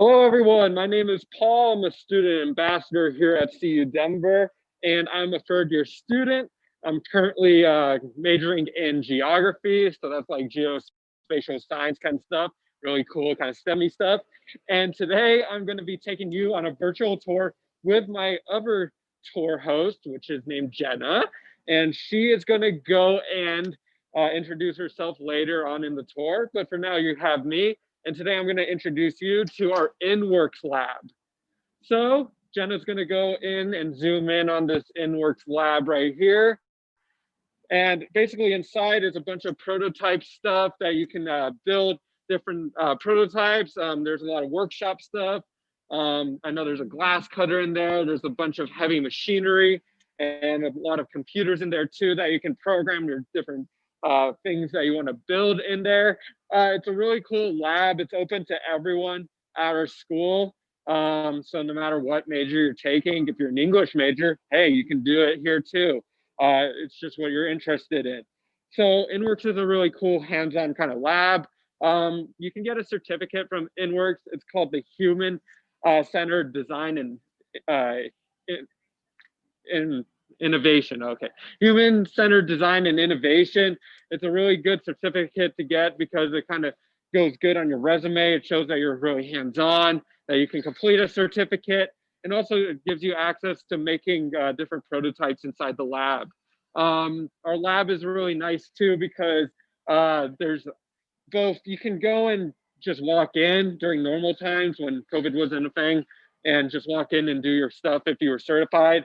Hello, everyone. My name is Paul. I'm a student ambassador here at CU Denver, and I'm a third year student. I'm currently majoring in geography, so that's like geospatial science kind of stuff, really cool kind of STEMmy stuff. And today I'm going to be taking you on a virtual tour with my other tour host, which is named Jenna, and she is going to go and introduce herself later on in the tour. But for now, you have me, and today I'm going to introduce you to our InWorks lab. So Jenna's going to go in and zoom in on this InWorks lab right here. And basically inside is a bunch of prototype stuff that you can build different prototypes. There's a lot of workshop stuff. I know there's a glass cutter in there. There's a bunch of heavy machinery and a lot of computers in there too that you can program your different things that you want to build in there. It's a really cool lab. It's open to everyone at our school. So no matter what major you're taking, if you're an English major, hey, you can do it here too. It's just what you're interested in. So InWorks is a really cool hands-on kind of lab. You can get a certificate from InWorks. It's called the Human Centered Design and uh, in innovation. Okay, human centered design and innovation. It's a really good certificate to get because it kind of goes good on your resume. It shows that you're really hands on, that you can complete a certificate, and also it gives you access to making different prototypes inside the lab. Our lab is really nice too because there's both, you can go and just walk in during normal times when COVID wasn't a thing and just walk in and do your stuff if you were certified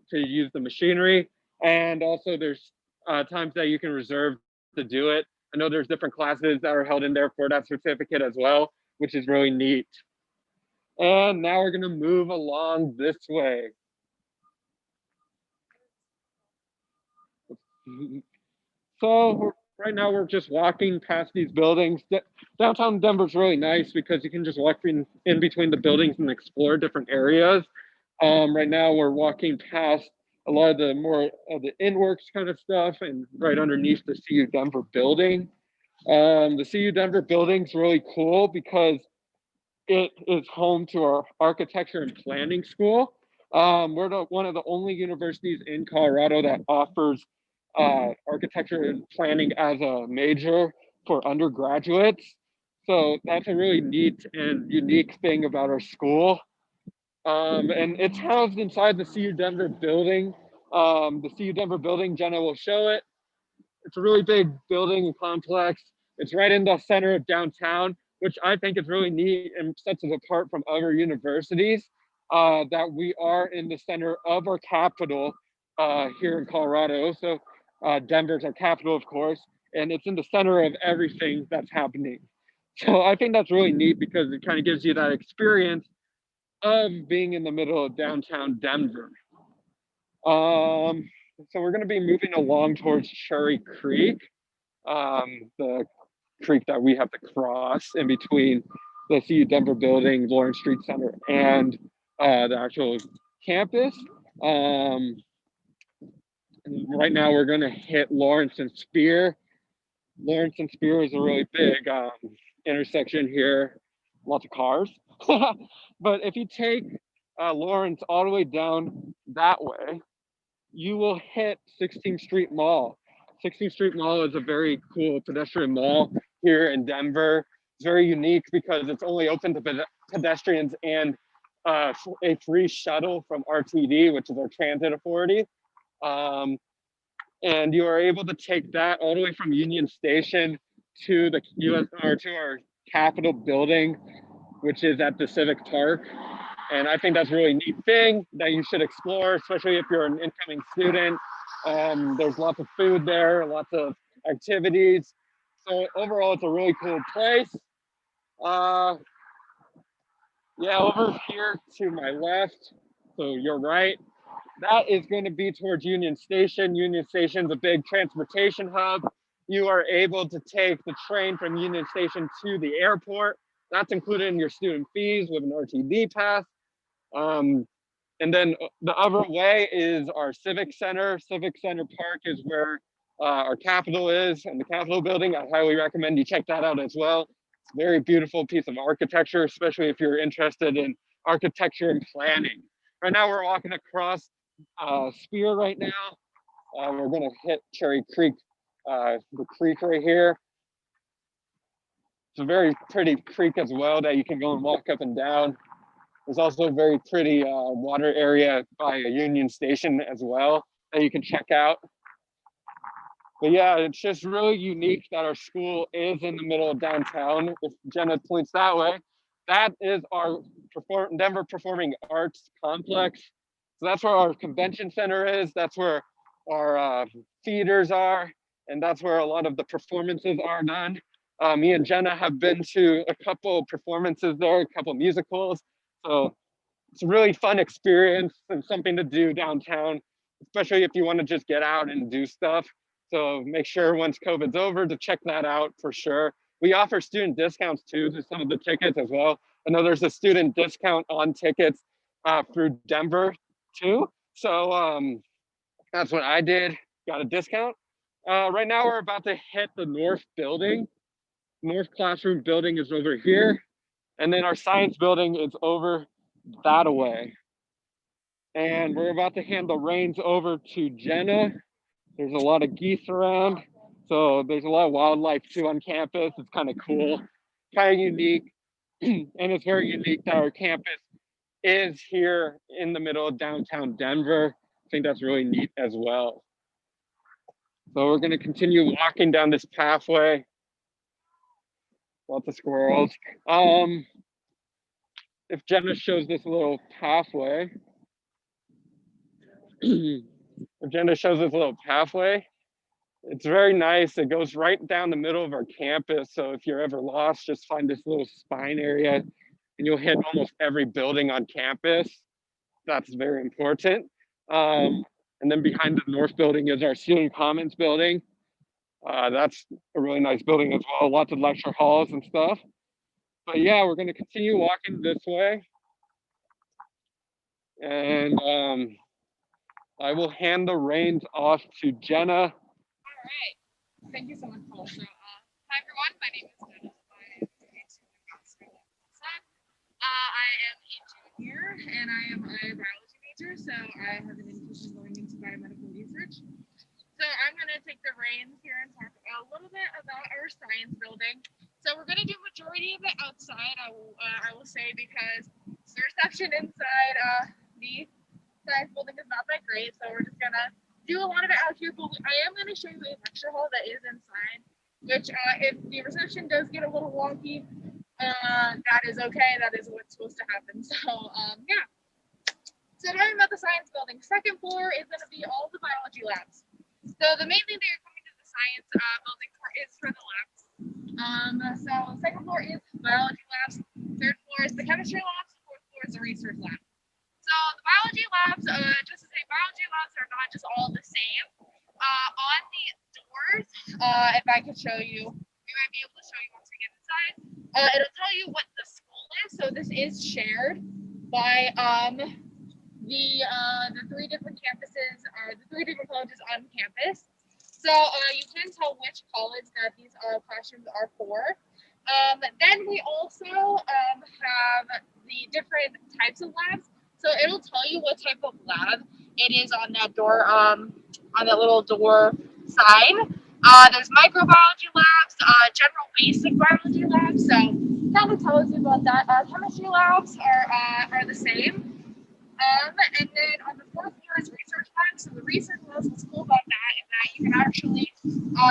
to use the machinery. And also there's times that you can reserve to do it. I know there's different classes that are held in there for that certificate as well, which is really neat. And now we're gonna move along this way. So right now we're just walking past these buildings. Downtown Denver's really nice because you can just walk in between the buildings and explore different areas. Right now we're walking past a lot of the more of the InWorks kind of stuff and right underneath the CU Denver building. The CU Denver building's really cool because it is home to our architecture and planning school. We're one of the only universities in Colorado that offers architecture and planning as a major for undergraduates. So that's a really neat and unique thing about our school. And it's housed inside the CU Denver building. The CU Denver building, Jenna will show it. It's a really big building and complex. It's right in the center of downtown, which I think is really neat and sets us apart from other universities. That we are in the center of our capital here in Colorado. So Denver's our capital, of course, and it's in the center of everything that's happening. So I think that's really neat because it kind of gives you that experience of being in the middle of downtown Denver. Um, so we're going to be moving along towards Cherry Creek, the creek that we have to cross in between the CU Denver building, Lawrence Street Center, and the actual campus. Um, right now, we're going to hit Lawrence and Spear. Lawrence and Spear is a really big intersection here, lots of cars. But if you take Lawrence all the way down that way, you will hit 16th Street Mall. 16th Street Mall is a very cool pedestrian mall here in Denver. It's very unique because it's only open to pedestrians and a free shuttle from RTD, which is our transit authority. Um, and you are able to take that all the way from Union Station to the US or to our Capitol building, which is at the Civic Park. And I think that's a really neat thing that you should explore, especially if you're an incoming student. There's lots of food there, lots of activities. So overall, it's a really cool place. Uh, yeah, over here to my left, so you're right, that is going to be towards Union Station. Union Station's a big transportation hub. You are able to take the train from Union Station to the airport. That's included in your student fees with an RTD pass. Um, and then the other way is our Civic Center. Civic Center Park is where our Capitol is and the Capitol building. I highly recommend you check that out as well. It's a very beautiful piece of architecture, especially if you're interested in architecture and planning. Right now, we're walking across Spear right now. We're going to hit Cherry Creek, the creek right here. It's a very pretty creek as well that you can go and walk up and down. There's also a very pretty water area by a Union Station as well that you can check out. But yeah, it's just really unique that our school is in the middle of downtown. If Jenna points that way, that is our Denver Performing Arts Complex. So that's where our convention center is. That's where our theaters are, and that's where a lot of the performances are done. Me and Jenna have been to a couple performances there, a couple musicals. So it's a really fun experience and something to do downtown, especially if you want to just get out and do stuff. So make sure once COVID's over to check that out for sure. We offer student discounts too to some of the tickets as well. I know there's a student discount on tickets through Denver too. So that's what I did, got a discount. Right now we're about to hit the North building. North classroom building is over here. And then our science building is over that away. And we're about to hand the reins over to Jenna. There's a lot of geese around. So there's a lot of wildlife too on campus. It's kind of cool, kind of unique. And it's very unique that our campus is here in the middle of downtown Denver. I think that's really neat as well. So we're going to continue walking down this pathway. Lots of squirrels. If Jenna shows this little pathway, it's very nice. It goes right down the middle of our campus. So if you're ever lost, just find this little spine area and you'll hit almost every building on campus. That's very important. And then behind the North building is our Student Commons building. That's a really nice building as well. Lots of lecture halls and stuff. But yeah, we're going to continue walking this way. And I will hand the reins off to Jenna. All right. Thank you so much, Paul. So, hi everyone. My name is Jenna. I am a junior and I am a biology major. So I have an interest in going into biomedical research. So I'm going to take the reins here and talk a little bit about our science building. So we're going to do majority of it outside. I will say because the reception inside the science building is not that great. So we're just going to do a lot of it out here. But I am going to show you a lecture hall that is inside, which if the reception does get a little wonky, that is okay. That is what's supposed to happen. So yeah. So talking about the science building, second floor is going to be all the biology labs. So the main thing that you're coming to the science building for is for the labs. So second floor is biology labs. Third floor is the chemistry labs. Fourth floor is the research lab. So the biology labs, just to say, biology labs are not just all the same. On the doors, if I could show you, we might be able to show you once we get inside. It'll tell you what the school is. So this is shared by the three different campuses, or the three different colleges on campus. So you can tell which college that these classrooms are for. Then we also have the different types of labs. So it'll tell you what type of lab it is on that door, on that little door sign. There's microbiology labs, general basic biology labs. So kind of tells you about that. Chemistry labs are the same. And then on the fourth floor is research labs. So the research labs, what's cool about that is that you can actually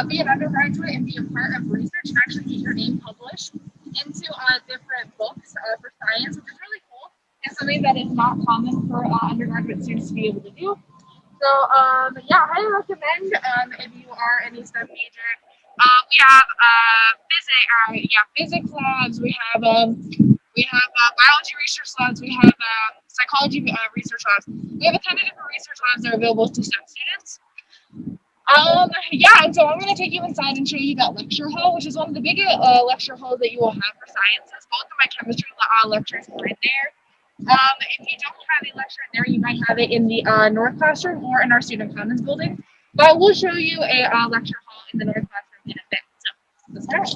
be an undergraduate and be a part of research and actually get your name published into different books for science, which is really cool. It's something that is not common for undergraduate students to be able to do. So yeah, I highly recommend if you are any STEM major. We have physics labs. We have biology research labs. We have psychology research labs. We have a ton of different research labs that are available to STEM students. And so I'm going to take you inside and show you that lecture hall, which is one of the biggest lecture halls that you will have for sciences. Both of my chemistry lectures are in there. If you don't have a lecture in there, you might have it in the North classroom or in our Student Commons building. But we'll show you a lecture hall in the North classroom in a bit. So let's start.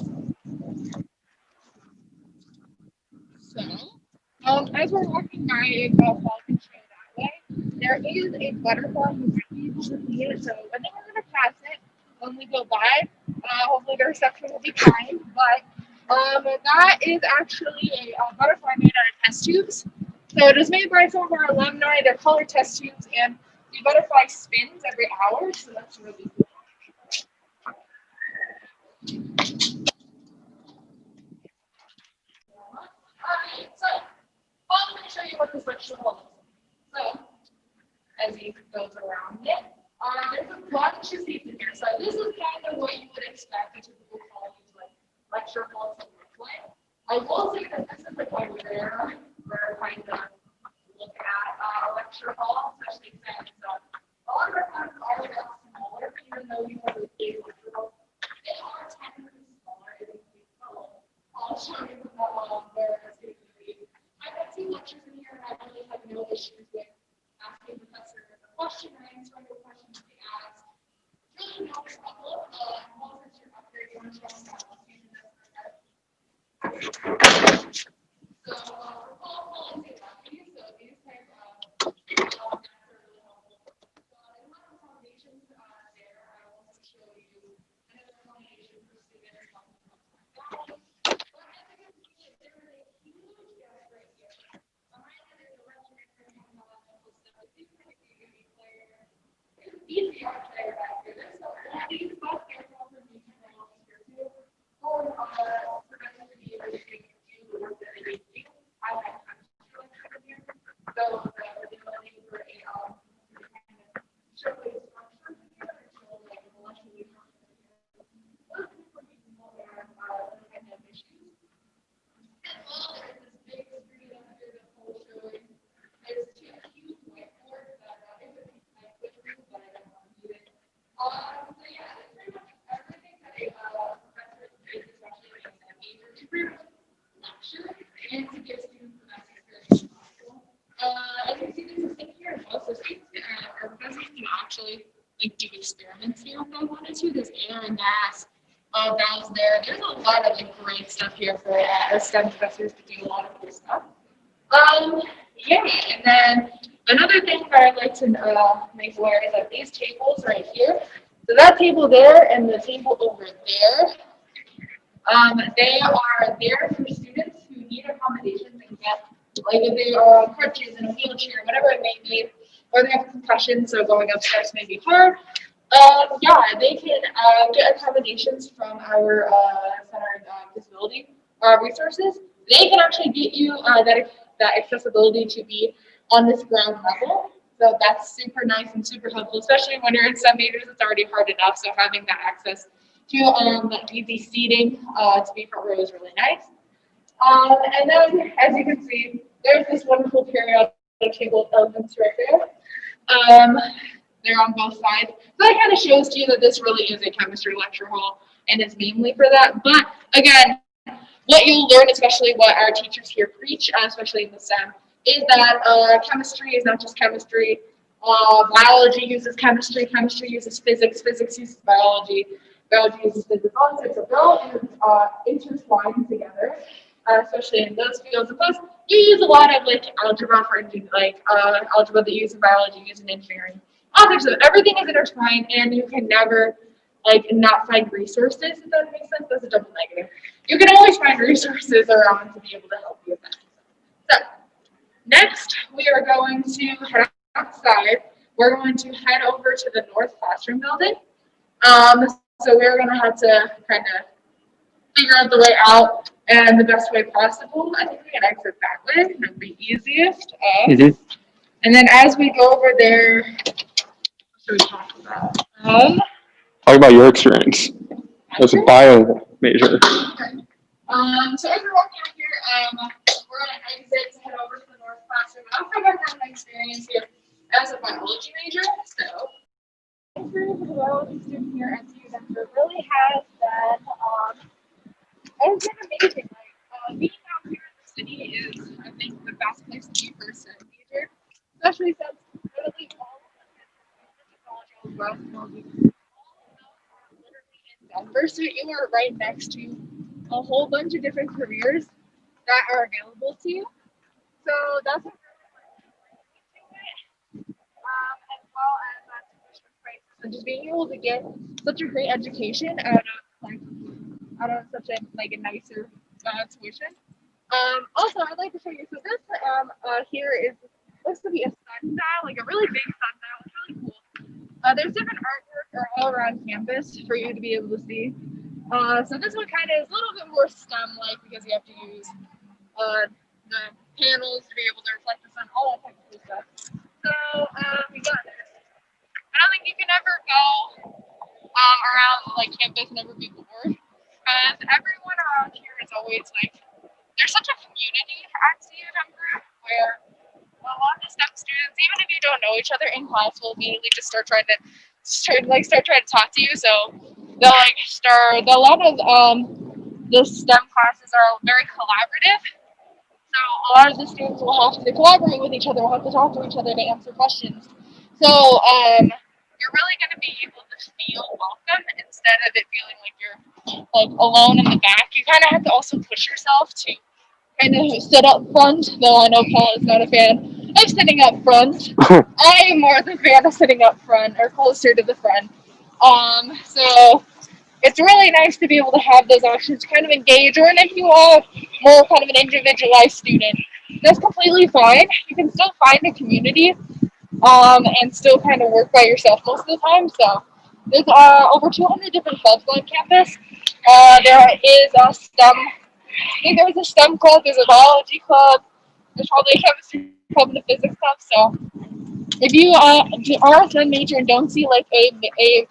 So, as we're walking by a Falcon Show that way, there is a butterfly you might be able to see it. So I think we're gonna pass it when we go by. Hopefully the reception will be kind. But that is actually a butterfly made out of test tubes. So it is made by some of our alumni. They're colored test tubes, and the butterfly spins every hour. So that's really cool. Alright, so I'm going to show you what this lecture hall looks like. So, as he goes around it, there's a bunch of seats in here. So this is kind of what you would expect a typical college like lecture hall to look like. I will say that this is like a rare kind of look at a lecture hall, especially since a lot of our classes are a lot smaller, even though we have a big lecture hall. They are technically smaller. It is beautiful. I'll show you where it's going to be. I've had two lectures in here, and I really have no issues with asking professors a question or answering the questions they ask. Really no problem. Once you're up there, you want to talk about using this for that. So, for fall and these type of methods are really helpful. So, in my accommodations there, I want to show you another accommodation for students. Easy out there back here. So these both air confirmation are here too. For prevention to be able to do the work that they need to do. I have here. So the ability for a kind of showcase structure here until like intellectually those people more kind of issues. And well, there's this big screen up here that's whole showing. There's two huge whiteboards that if it's like which room, but I don't want to do it. So yeah, that's pretty much everything that a professor is especially in a major degree lecture and to give students the best experience possible. As you see, there's a thing here as well. So students or professors can actually like do experiments here if they wanted to. There's air and gas valves there. There's a lot of like great stuff here for our STEM professors to do a lot of cool stuff. Yeah, and then another thing that I'd like to make aware is that these tables right here, so that table there and the table over there, they are there for students who need accommodations and get, like if they are on crutches in a wheelchair, whatever it may be, or they have concussions, so going upstairs may be hard. Yeah, they can get accommodations from our Center Disability Resources. They can actually get you that accessibility to be on this ground level. So that's super nice and super helpful, especially when you're in some majors. It's already hard enough, so having that access to easy seating to be front row is really nice. And then, as you can see, there's this wonderful periodic table of elements right there. They're on both sides. So that kind of shows to you that this really is a chemistry lecture hall and is mainly for that. But again, what you'll learn, especially what our teachers here preach, especially in the STEM, is that chemistry is not just chemistry. Biology uses chemistry, chemistry uses physics, physics uses biology, biology uses physics. All six are all intertwined together, especially in those fields. And plus, you use a lot of like algebra for like algebra that you use in biology, you use in engineering. So everything is intertwined, and you can never like not find resources. If that makes sense, that's a double negative. You can always find resources around to be able to help you with that. So next, we are going to head outside. We're going to head over to the North Classroom building. So we're going to have to kind of figure out the way out and the best way possible. I think we can exit that way. It'll be easiest. And then as we go over there, what should we talk about? Talk about your experience as a bio major. Okay. So as we're walking out here, we're going to exit to head over to the North Classroom. I'll come back on my experience here as a biology major. So, experience as a biology student here at CU Denver really has been amazing. Like, being out here in the city is, I think, the best place to be for a STEM major, especially since literally all of the technology technology are literally in Denver, so you are right next to a whole bunch of different careers that are available to you. So that's what as well as tuition prices and just being able to get such a great education out of such a like a nicer tuition. Also, I'd like to show you. So this here is looks to be a sundial, like a really big sundial. It's really cool. There's different artwork all around campus for you to be able to see. So this one kind of is a little bit more STEM-like because you have to use the panels to be able to reflect the sun, all that type of cool stuff. So we got this. I don't think you can ever go around like campus and never be bored because everyone around here is always like there's such a community at CU Denver where a lot of STEM students, even if you don't know each other in class, will immediately just start trying to talk to you. So they'll like start. A lot of the STEM classes are very collaborative. So a lot of the students will have to collaborate with each other, will have to talk to each other to answer questions. So you're really going to be able to feel welcome instead of it feeling like you're like alone in the back. You kind of have to also push yourself to kind of sit up front, though I know Paul is not a fan of sitting up front. I am more the fan of sitting up front or closer to the front. So it's really nice to be able to have those options to kind of engage, or if you are more kind of an individualized student, that's completely fine. You can still find a community and still kind of work by yourself most of the time. So there's over 200 different clubs on campus. There is a STEM. I think there's a STEM club. There's a biology club. There's probably a chemistry club and a physics club. So if you are a STEM major and don't see like a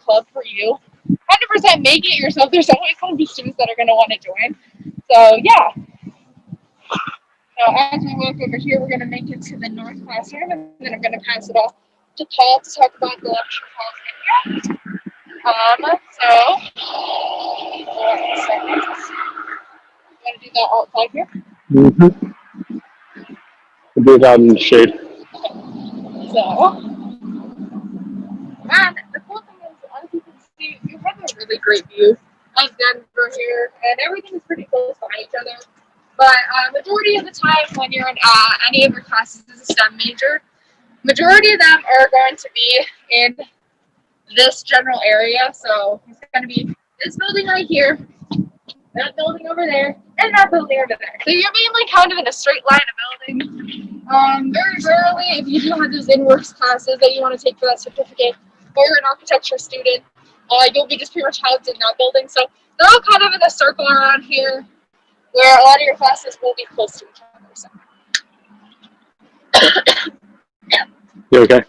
club for you, 100% make it yourself. There's always going to be students that are going to want to join. So yeah. So as we walk over here, we're going to make it to the north classroom, and then I'm going to pass it off to Paul to talk about the lecture halls in here. So, 1 second. I'm going to do that outside here. Mm-hmm. Do it out in the shade. So, and the cool thing is, as you can see, you have a really great view of Denver here, and everything is pretty close by each other. But majority of the time when you're in any of your classes as a STEM major, majority of them are going to be in this general area. So it's going to be this building right here, that building over there, and that building over there. So you're being like kind of in a straight line of buildings. Very rarely, if you do have those in-works classes that you want to take for that certificate, or you're an architecture student, you'll be just pretty much housed in that building. So they're all kind of in a circle around here, where a lot of your classes will be close to each other. So. You okay?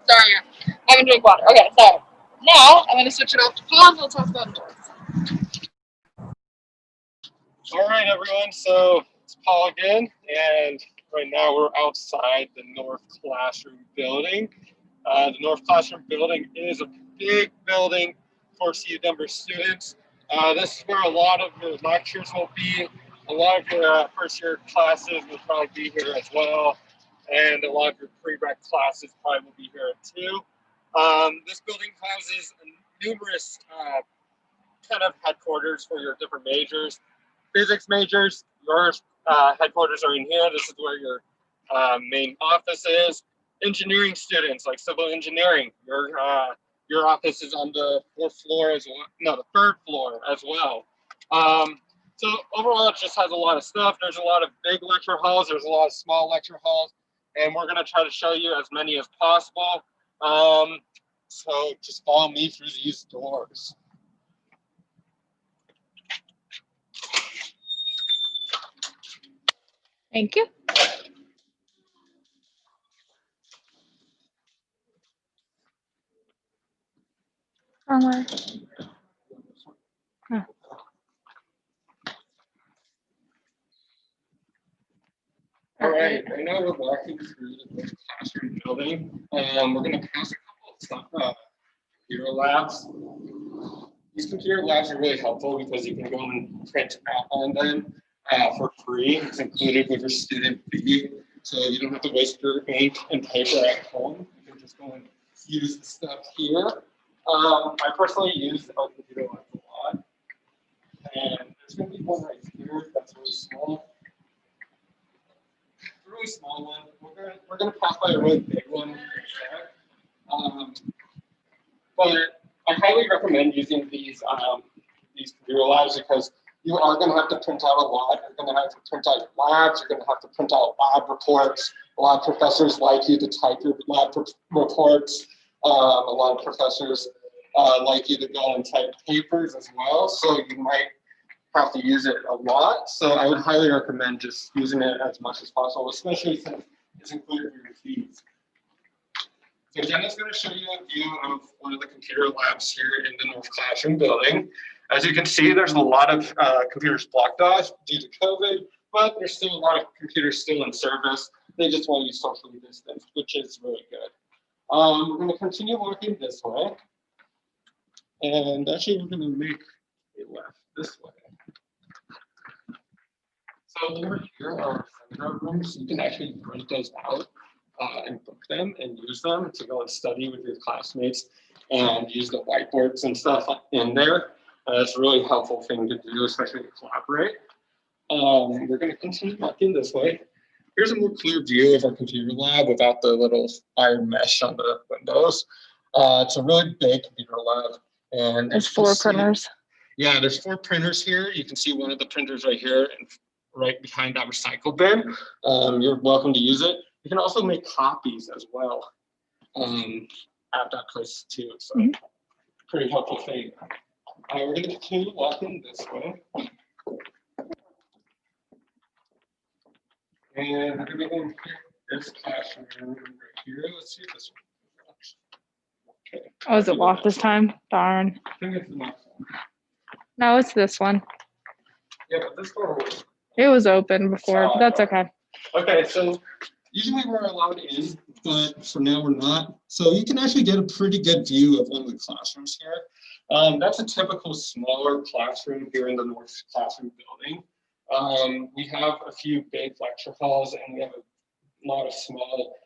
Sorry, I'm gonna drink water. Okay, so now I'm gonna switch it off to Paul and we'll talk about doors. All right, everyone. So it's Paul again, and right now we're outside the North Classroom building. The North Classroom building is a big building for CU Denver students. This is where a lot of your lectures will be. A lot of your first year classes will probably be here as well. And a lot of your prereq classes probably will be here too. This building houses numerous kind of headquarters for your different majors. Physics majors, your headquarters are in here. This is where your main office is. Engineering students, like civil engineering, your office is on the fourth floor as well. No, the third floor as well. So overall, it just has a lot of stuff. There's a lot of big lecture halls. There's a lot of small lecture halls, and we're gonna try to show you as many as possible. So just follow me through these doors. Thank you. All right, right now we're walking through the classroom building. We're going to pass a couple of stuff, computer labs. These computer labs are really helpful because you can go and print out on them for free. It's included with your student fee, so you don't have to waste your ink and paper at home. You can just go and use the stuff here. I personally use our computer labs a lot, and there's going to be one right here that's really small. really small one. We're gonna pass by a really big one in a sec. But I highly recommend using these computer labs because you are going to have to print out a lot. You're going to have to print out your labs. You're going to have to print out lab reports. A lot of professors like you to type your lab reports. A lot of professors like you to go and type papers as well. So you might have to use it a lot. So I would highly recommend just using it as much as possible, especially since it's included in your fees. So Jenna's going to show you a view of one of the computer labs here in the North Classroom building. As you can see, there's a lot of computers blocked off due to COVID, but there's still a lot of computers still in service. They just want to use socially distanced, which is really good. We're going to continue walking this way. And actually, we're going to make a left this way. So over here are seminar rooms. You can actually print those out and book them and use them to go and study with your classmates and use the whiteboards and stuff in there. It's a really helpful thing to do, especially to collaborate. We're going to continue walking this way. Here's a more clear view of our computer lab without the little iron mesh on the windows. It's a really big computer lab. And there's 4 printers. Yeah, there's 4 printers here. You can see one of the printers right here and right behind that recycle bin. You're welcome to use it. You can also make copies as well at that place too. So pretty helpful thing. We're going to continue walking this way. And we're going to go in this classroom right here. Let's see if this one. Okay. Oh, is it locked this time? Darn. I think it's the next one. No, it's this one. Yeah, but this door was. It was open before, but that's okay. Okay, so usually we're allowed in, but for now we're not. So you can actually get a pretty good view of one of the classrooms here. That's a typical smaller classroom here in the North Classroom building. We have a few big lecture halls and we have a lot of small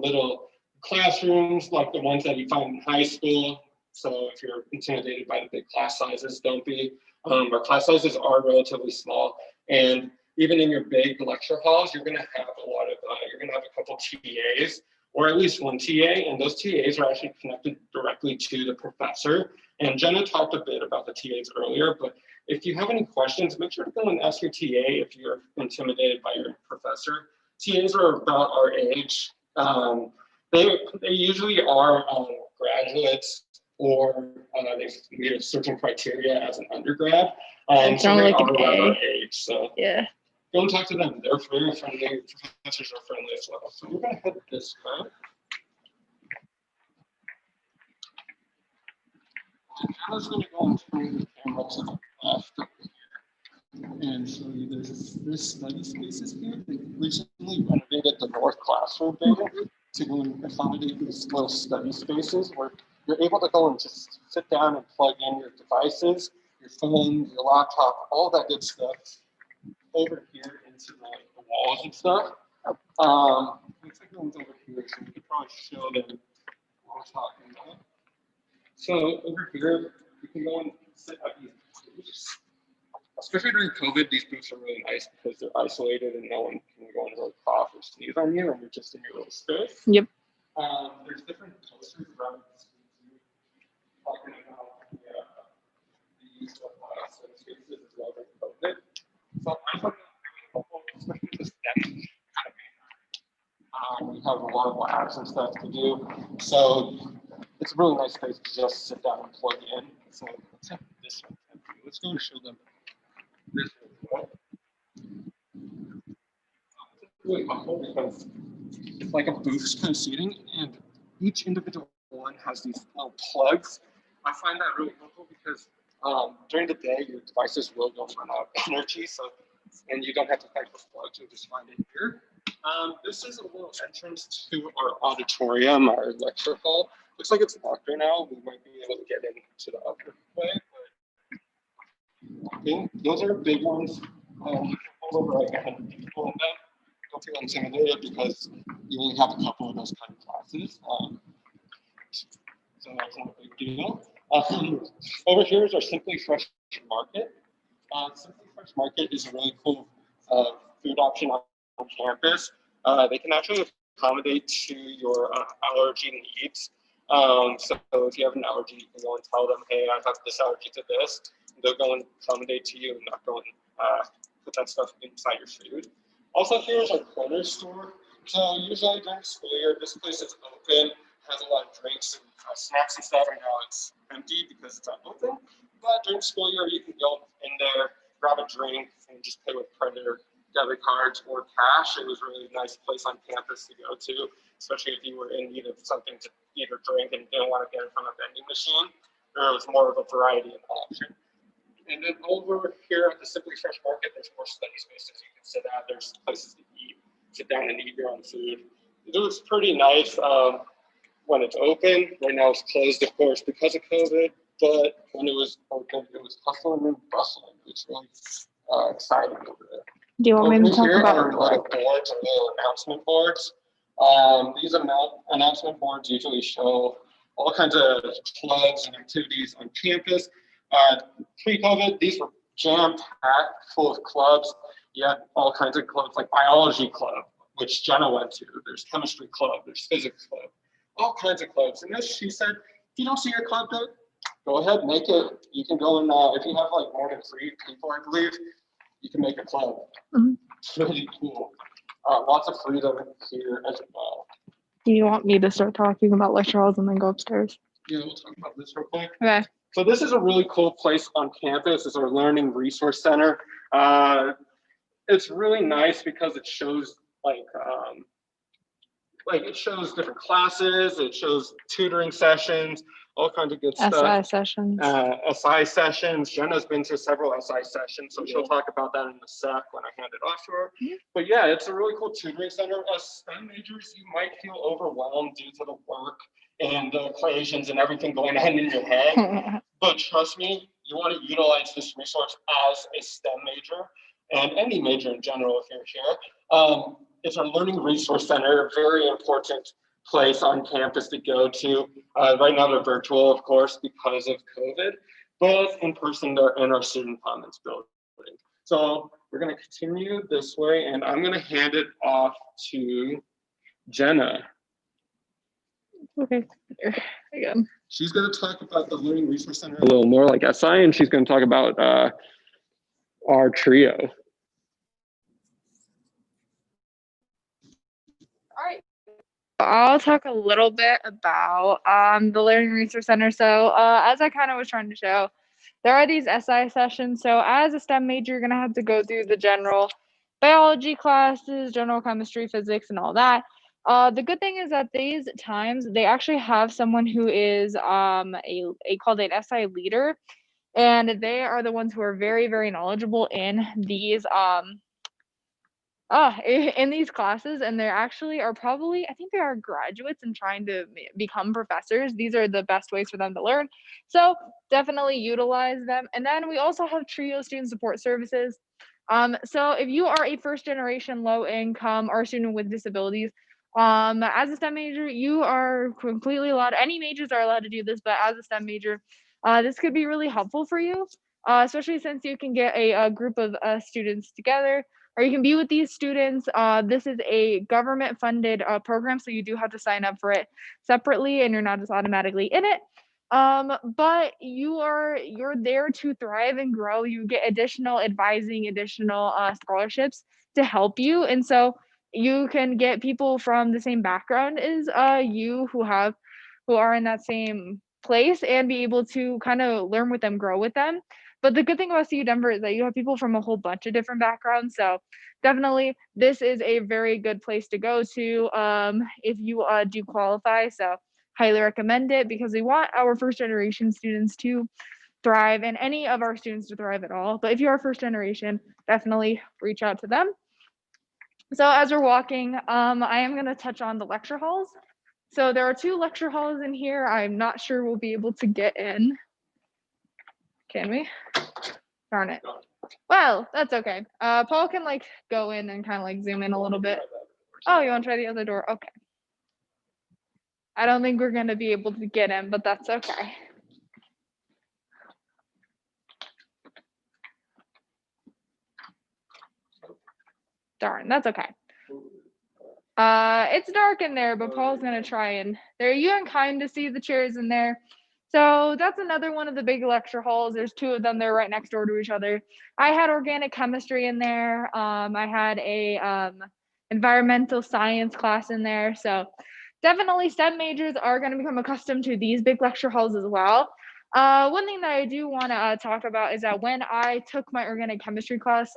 little classrooms like the ones that you find in high school. So if you're intimidated by the big class sizes, don't be. Our class sizes are relatively small, and even in your big lecture halls, you're going to have a couple TAs, or at least one TA, and those TAs are actually connected directly to the professor. And Jenna talked a bit about the TAs earlier, but if you have any questions, make sure to go and ask your TA if you're intimidated by your professor. TAs are about our age. They usually are graduates, or they meet a certain criteria as an undergrad. So they like are an around A. our age. So Yeah. go and talk to them. They're very friendly. Professors are friendly as well. So we're going to head this way. Jenna's going to go and turn the camera to the left over here and show you there's study spaces here. They recently renovated the North Classroom building to go and accommodate these little study spaces where you're able to go and just sit down and plug in your devices, your phone, your laptop, all that good stuff over here into the walls and stuff. Looks like no one's over here, so we could probably show them what we're talking about. So over here, you can go and sit at these booths. Especially during COVID, these booths are really nice because they're isolated and no one can go and really cough or sneeze on you, and you're just in your little space. Yep. There's different posters around the space talking about the use of study spaces as well as COVID. So I found that really helpful, especially the STEM academy. We have a lot of labs and stuff to do, so it's a really nice place to just sit down and plug in. So let's have this one. Let's go and show them this one. It's really helpful because it's like a booth kind of seating, and each individual one has these little plugs. I find that really helpful because during the day your devices will go run out of energy, and you don't have to fight for plugs. You just find it here. This is a little entrance to our auditorium, our lecture hall. Looks like it's locked right now. We might be able to get into the other way, but I think those are big ones. You can hold over like 100 people in them. Don't feel intimidated because you only have a couple of those kind of classes. So that's not a big deal. Over here is our Simply Fresh Market. Simply Fresh Market is a really cool food option on campus. they can actually accommodate to your allergy needs. So if you have an allergy, you can go and tell them, hey, I have this allergy to this. They'll go and accommodate to you and not go and put that stuff inside your food. Also, here's our corner store. So usually during school year, this place is open, has a lot of drinks and snacks and stuff. Right now it's empty because it's not open. But during school year, you can go in there, grab a drink, and just pay with Predator debit cards or cash. It was a really nice place on campus to go to, especially if you were in need of something to eat or drink and didn't want to get in front of a vending machine. There was more of a variety of option. And then over here at the Simply Fresh Market, there's more study spaces you can sit at. There's places to eat, sit down and eat your own food. It was pretty nice when it's open. Right now it's closed, of course, because of COVID. But when it was open, it was hustling and bustling. It's really exciting over there. Do you want me to Over talk here about? are little boards or little announcement boards. These announcement boards usually show all kinds of clubs and activities on campus. Pre-COVID, these were jam-packed full of clubs. You had all kinds of clubs like biology club, which Jenna went to. There's chemistry club, there's physics club, all kinds of clubs. And as she said, if you don't see your club good, go ahead, make it. You can go and if you have like more than 3 people, I believe, you can make a club. Mhm. It's really cool. Lots of freedom here as well. Do you want me to start talking about lecture halls and then go upstairs? Yeah, we'll talk about this real quick. Okay. So this is a really cool place on campus. It's our Learning Resource Center. It's really nice because it shows like it shows different classes. It shows tutoring sessions, all kinds of good SI stuff. sessions. SI sessions. Jenna's been to several SI sessions, so she'll talk about that in a sec when I hand it off to her. Yeah. But yeah, it's a really cool tutoring center. As STEM majors, you might feel overwhelmed due to the work and the equations and everything going on in your head. But trust me, you want to utilize this resource as a STEM major and any major in general if you're here. It's our Learning Resource Center, a very important place on campus to go to. Right now they're virtual, of course, because of COVID, but in person they're in our Student Commons building. So we're going to continue this way, and I'm going to hand it off to Jenna. Okay. Again. She's going to talk about the Learning Resource Center a little more like SI, and she's going to talk about our trio. All right. I'll talk a little bit about the Learning Resource Center. So as I kind of was trying to show, there are these SI sessions. So as a STEM major, you're going to have to go through the general biology classes, general chemistry, physics, and all that. The good thing is that these times, they actually have someone who is called an SI leader. And they are the ones who are very, very knowledgeable in these in these classes, and they actually are probably, I think they are graduates and trying to become professors. These are the best ways for them to learn. So definitely utilize them. And then we also have TRIO student support services. So if you are a first generation low income or student with disabilities, as a STEM major, you are completely allowed, any majors are allowed to do this, but as a STEM major, this could be really helpful for you, especially since you can get a group of students together, or you can be with these students. This is a government funded program, so you do have to sign up for it separately and you're not just automatically in it. But you're there to thrive and grow. You get additional advising, additional scholarships to help you. And so you can get people from the same background as you who are in that same place and be able to kind of learn with them, grow with them. But the good thing about CU Denver is that you have people from a whole bunch of different backgrounds. So definitely this is a very good place to go to if you do qualify. So highly recommend it because we want our first generation students to thrive and any of our students to thrive at all. But if you are first generation, definitely reach out to them. So as we're walking, I am going to touch on the lecture halls. So there are 2 lecture halls in here. I'm not sure we'll be able to get in. Can we? Darn it. Well, that's okay. Paul can like go in and kind of like zoom in a little bit. Oh, you want to try the other door? Okay. I don't think we're going to be able to get in, but that's okay. Darn, that's okay. It's dark in there, but Paul's gonna try and there you can kind of see the chairs in there. So that's another one of the big lecture halls. There's two of them. They're right next door to each other. I had organic chemistry in there. I had a environmental science class in there. So definitely STEM majors are going to become accustomed to these big lecture halls as well. One thing that I do want to talk about is that when I took my organic chemistry class,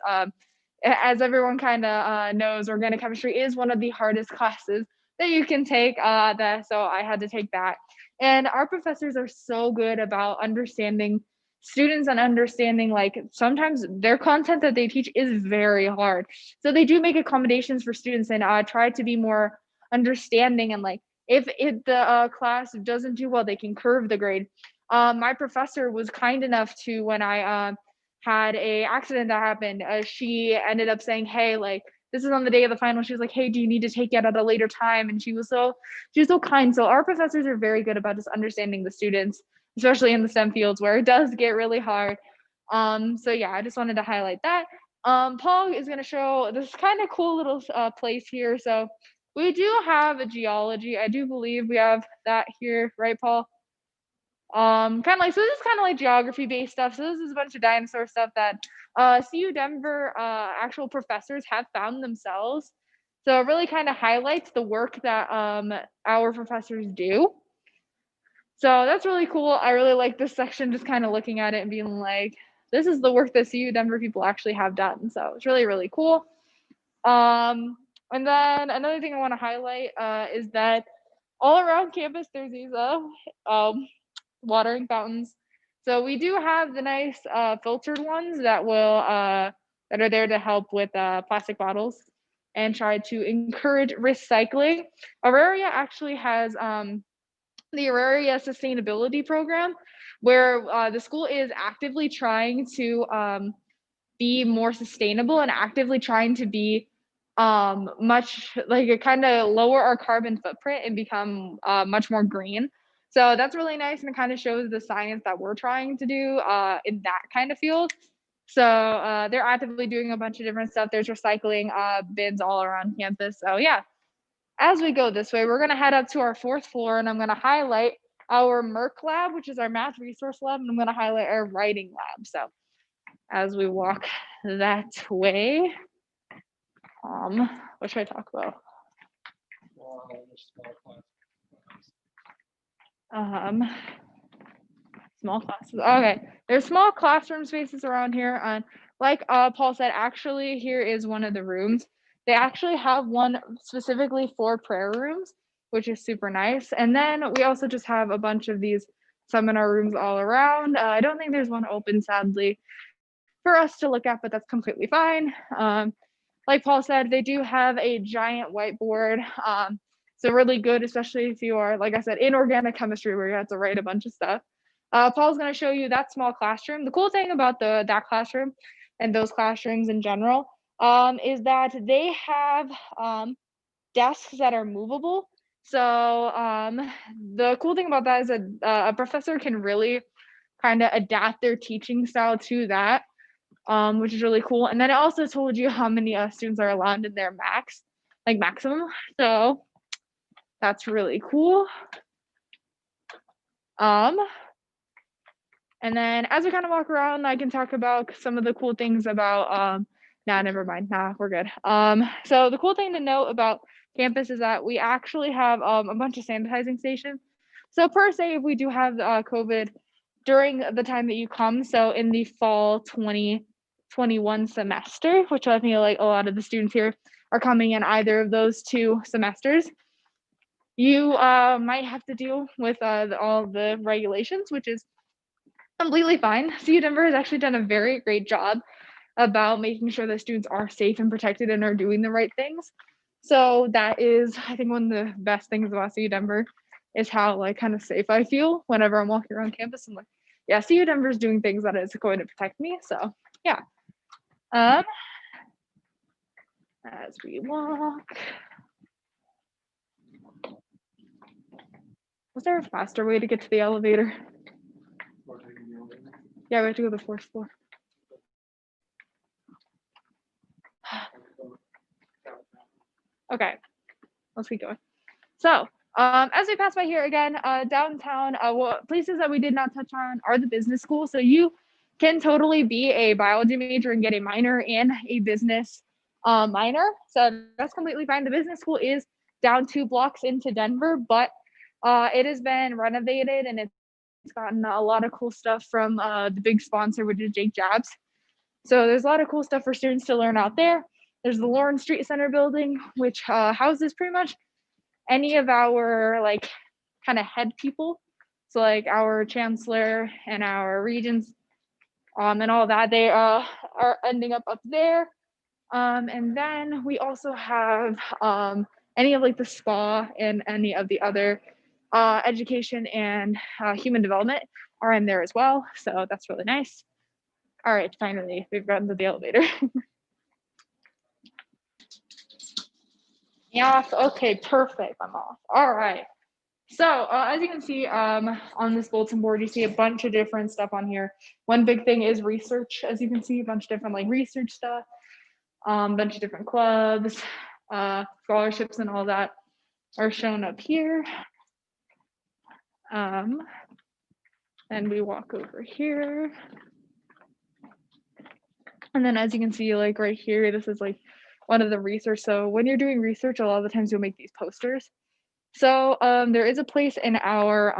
as everyone kind of knows, organic chemistry is one of the hardest classes that you can take. So I had to take that. And our professors are so good about understanding students and understanding, like, sometimes their content that they teach is very hard. So they do make accommodations for students and try to be more understanding, and like if the class doesn't do well, they can curve the grade. My professor was kind enough to, when I had a accident that happened, she ended up saying, hey, like, this is on the day of the final. She was like, hey, do you need to take it at a later time? And she was so kind. So our professors are very good about just understanding the students, especially in the STEM fields where it does get really hard. So yeah, I just wanted to highlight that. Paul is going to show this kind of cool little place here. So we do have a geology. I do believe we have that here, right, Paul? Kind of like, so this is kind of like geography based stuff. So this is a bunch of dinosaur stuff that CU Denver actual professors have found themselves. So it really kind of highlights the work that our professors do. So that's really cool. I really like this section, just kind of looking at it and being like, this is the work that CU Denver people actually have done. So it's really, really cool. And then another thing I want to highlight is that all around campus, there's these watering fountains. So we do have the nice filtered ones that will that are there to help with plastic bottles and try to encourage recycling. Auraria actually has the Auraria Sustainability Program, where the school is actively trying to be more sustainable and actively trying to be much like kind of lower our carbon footprint and become much more green. So that's really nice, and it kind of shows the science that we're trying to do in that kind of field. So they're actively doing a bunch of different stuff. There's recycling bins all around campus. So yeah, as we go this way, we're going to head up to our 4th floor, and I'm going to highlight our MERC lab, which is our math resource lab, and I'm going to highlight our writing lab. So as we walk that way, what should I talk about? Small classes. Okay, there's small classroom spaces around here. And like Paul said, actually, here is one of the rooms. They actually have one specifically for prayer rooms, which is super nice. And then we also just have a bunch of these seminar rooms all around. I don't think there's one open, sadly, for us to look at, but that's completely fine. Like Paul said, they do have a giant whiteboard. So really good, especially if you are, like I said, in organic chemistry where you have to write a bunch of stuff. Paul's going to show you that small classroom. The cool thing about that classroom and those classrooms in general is that they have desks that are movable. So the cool thing about that is that a professor can really kind of adapt their teaching style to that, which is really cool. And then it also told you how many students are allowed in their maximum. So that's really cool. And then as we kind of walk around, I can talk about some of the cool things about, never mind. We're good. So the cool thing to note about campus is that we actually have a bunch of sanitizing stations. So per se, if we do have COVID during the time that you come, so in the fall 2021 semester, which I feel like a lot of the students here are coming in either of those 2 semesters, you might have to deal with all the regulations, which is completely fine. CU Denver has actually done a very great job about making sure that students are safe and protected and are doing the right things. So that is, I think, one of the best things about CU Denver is how like kind of safe I feel whenever I'm walking around campus. I'm like, yeah, CU Denver is doing things that is going to protect me. So yeah. As we walk. Was there a faster way to get to the elevator? Yeah, we have to go to the 4th floor. Okay. let's keep going. So as we pass by here again, downtown, places that we did not touch on are the business school. So you can totally be a biology major and get a minor in a business minor. So that's completely fine. The business school is down 2 blocks into Denver, but it has been renovated and it's gotten a lot of cool stuff from the big sponsor, which is Jake Jabs. So there's a lot of cool stuff for students to learn out there. There's the Lawrence Street Center building, which houses pretty much any of our like kind of head people. So like our chancellor and our regents and all that, they are ending up there. And then we also have any of like the spa and any of the other education and human development are in there as well. So that's really nice. All right, finally, we've gotten to the elevator. Yeah, okay, perfect, I'm off. All right. So as you can see on this bulletin board, you see a bunch of different stuff on here. One big thing is research. As you can see, a bunch of different like research stuff, bunch of different clubs, scholarships and all that are shown up here. And we walk over here. And then as you can see, like right here, this is like one of the research. So when you're doing research, a lot of the times you'll make these posters. So there is a place in our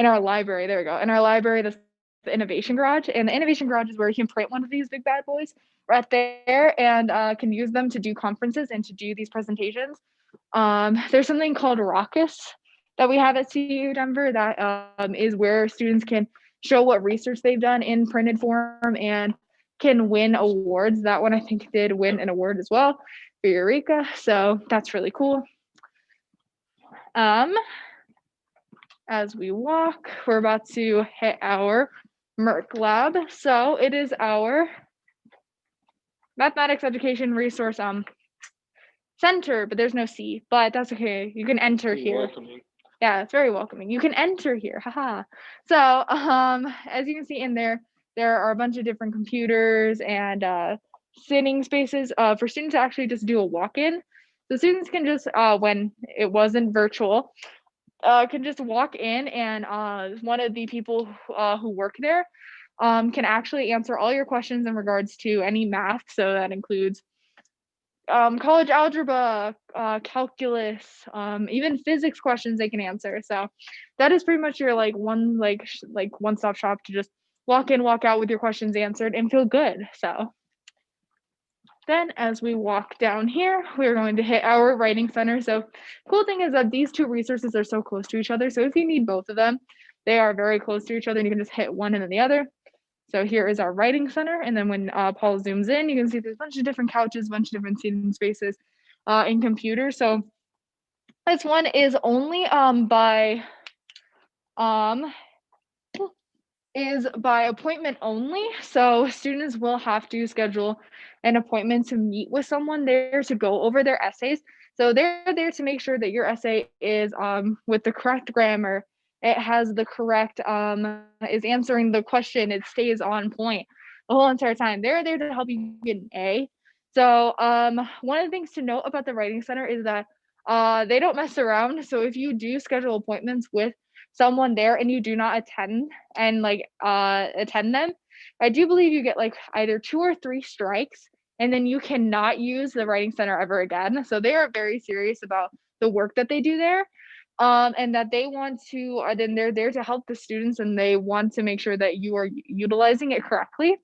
library, there we go. In our library, that's the Innovation Garage. And the Innovation Garage is where you can print one of these big bad boys right there and can use them to do conferences and to do these presentations. There's something called Raucus that we have at CU Denver that is where students can show what research they've done in printed form and can win awards. That one I think did win an award as well for Eureka. So that's really cool. As we walk, we're about to hit our Merck lab. So it is our mathematics education resource center, but there's no C, but that's okay. You can enter here. Welcoming. Yeah, it's very welcoming. You can enter here, haha. So as you can see in there, there are a bunch of different computers and sitting spaces for students to actually just do a walk-in. So students can just, when it wasn't virtual, can just walk in and one of the people who work there can actually answer all your questions in regards to any math. So that includes college algebra, calculus, even physics questions they can answer. So that is pretty much your like one-stop shop to just walk in, walk out with your questions answered and feel good. So then as we walk down here, we're going to hit our writing center. So cool thing is that these two resources are so close to each other. So if you need both of them, they are very close to each other and you can just hit one and then the other. So here is our writing center. And then when Paul zooms in, you can see there's a bunch of different couches, a bunch of different seating spaces in computers. So this one is only by appointment only. So students will have to schedule an appointment to meet with someone there to go over their essays. So they're there to make sure that your essay is with the correct grammar, it has the correct, is answering the question, it stays on point the whole entire time. They're there to help you get an A. So one of the things to note about the Writing Center is that they don't mess around. So if you do schedule appointments with someone there and you do not attend and attend them, I do believe you get like either 2 or 3 strikes and then you cannot use the Writing Center ever again. So they are very serious about the work that they do there. And that they want to, then they're there to help the students and they want to make sure that you are utilizing it correctly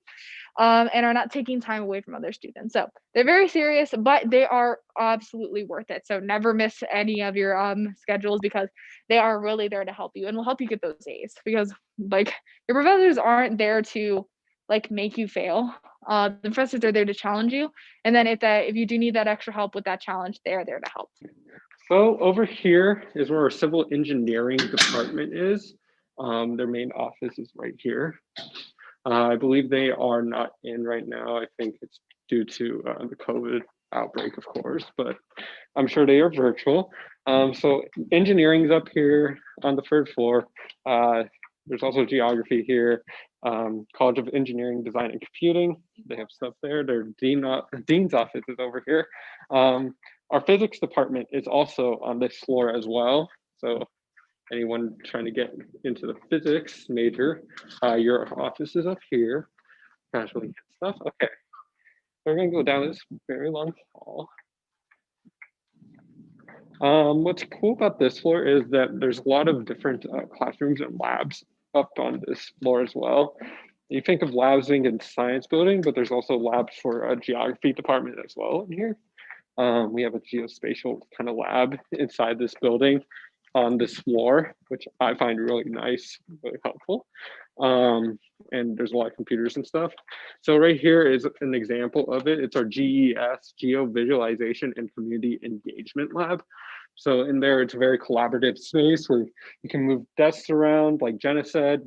and are not taking time away from other students. So they're very serious, but they are absolutely worth it. So never miss any of your schedules because they are really there to help you and will help you get those A's because like your professors aren't there to like make you fail. The professors are there to challenge you. And then if you do need that extra help with that challenge, they're there to help. So over here is where our civil engineering department is. Their main office is right here. I believe they are not in right now. I think it's due to the COVID outbreak, of course, but I'm sure they are virtual. So engineering's up here on the 3rd floor. There's also geography here. College of Engineering, Design, and Computing. They have stuff there. Their dean's office is over here. Our physics department is also on this floor as well. So anyone trying to get into the physics major, your office is up here. Gosh, really good stuff. Okay, we're gonna go down this very long hall. What's cool about this floor is that there's a lot of different classrooms and labs up on this floor as well. You think of labs being in science building, but there's also labs for a geography department as well in here. We have a geospatial kind of lab inside this building on this floor, which I find really nice, really helpful. And there's a lot of computers and stuff. So right here is an example of it. It's our GES, Geo Visualization and Community Engagement Lab. So in there, it's a very collaborative space where you can move desks around. Like Jenna said,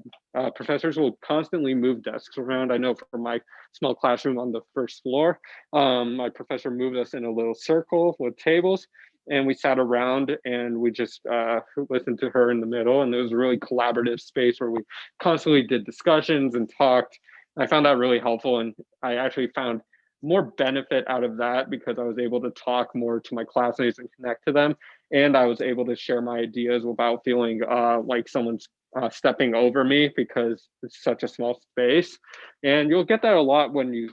professors will constantly move desks around. I know for my small classroom on the first floor, my professor moved us in a little circle with tables, and we sat around and we just listened to her in the middle. And it was a really collaborative space where we constantly did discussions and talked. I found that really helpful, and I actually found more benefit out of that because I was able to talk more to my classmates and connect to them. And I was able to share my ideas without feeling like someone's stepping over me because it's such a small space. And you'll get that a lot when you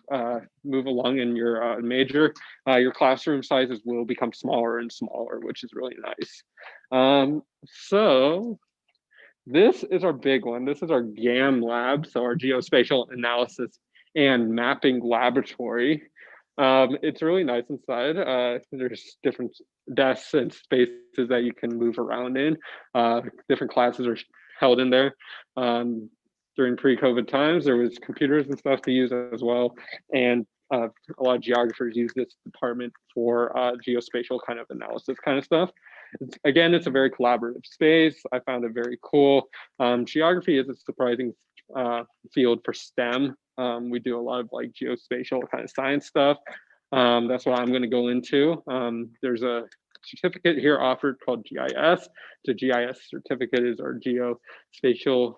move along in your major. Your classroom sizes will become smaller and smaller, which is really nice. So this is our big one. This is our GAM lab, so our geospatial analysis and mapping laboratory. It's really nice inside. There's different desks and spaces that you can move around in. Different classes are held in there. During pre-COVID times, there was computers and stuff to use as well. And a lot of geographers use this department for geospatial kind of analysis kind of stuff. Again, it's a very collaborative space. I found it very cool. Geography is a surprising field for STEM. We do a lot of like geospatial kind of science stuff. That's what I'm going to go into. There's a certificate here offered called GIS. The GIS certificate is our geospatial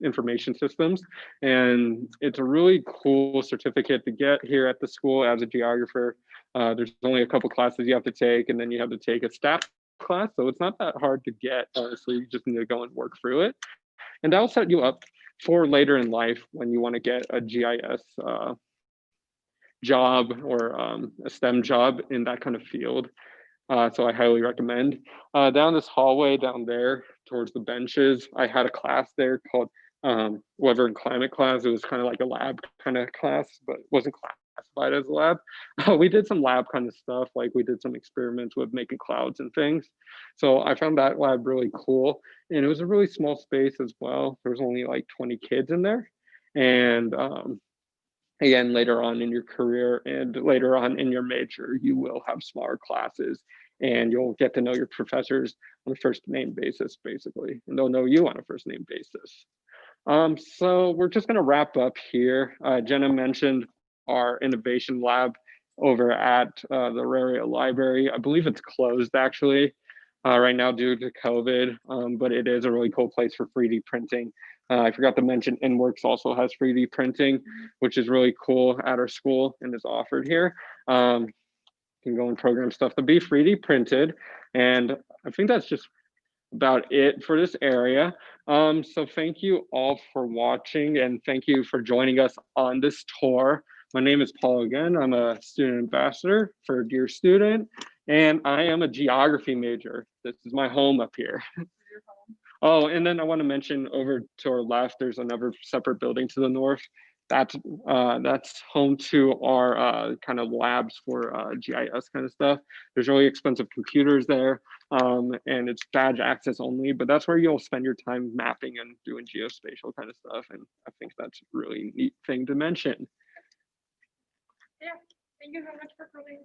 information systems. And it's a really cool certificate to get here at the school as a geographer. There's only a couple classes you have to take, and then you have to take a staff class. So it's not that hard to get, honestly. You just need to go and work through it. And that'll set you up for later in life when you want to get a GIS job or a STEM job in that kind of field. So I highly recommend. Down this hallway down there towards the benches, I had a class there called weather and climate class. It was kind of like a lab kind of class, but it wasn't classified as a lab. We did some lab kind of stuff, like we did some experiments with making clouds and things. So I found that lab really cool. And it was a really small space as well. There was only like 20 kids in there. And again, later on in your career and later on in your major, you will have smaller classes and you'll get to know your professors on a first name basis, basically, and they'll know you on a first name basis. So we're just gonna wrap up here. Jenna mentioned our innovation lab over at the Auraria Library. I believe it's closed actually right now due to COVID, but it is a really cool place for 3D printing. I forgot to mention InWorks also has 3D printing, which is really cool at our school and is offered here. You can go and program stuff to be 3D printed. And I think that's just about it for this area. So thank you all for watching and thank you for joining us on this tour. My name is Paul again. I'm a student ambassador for Dear Student, and I am a geography major. This is my home up here. Oh, and then I want to mention over to our left, there's another separate building to the north. That's home to our kind of labs for GIS kind of stuff. There's really expensive computers there, and it's badge access only, but that's where you'll spend your time mapping and doing geospatial kind of stuff. And I think that's a really neat thing to mention. Yeah, thank you so much for coming.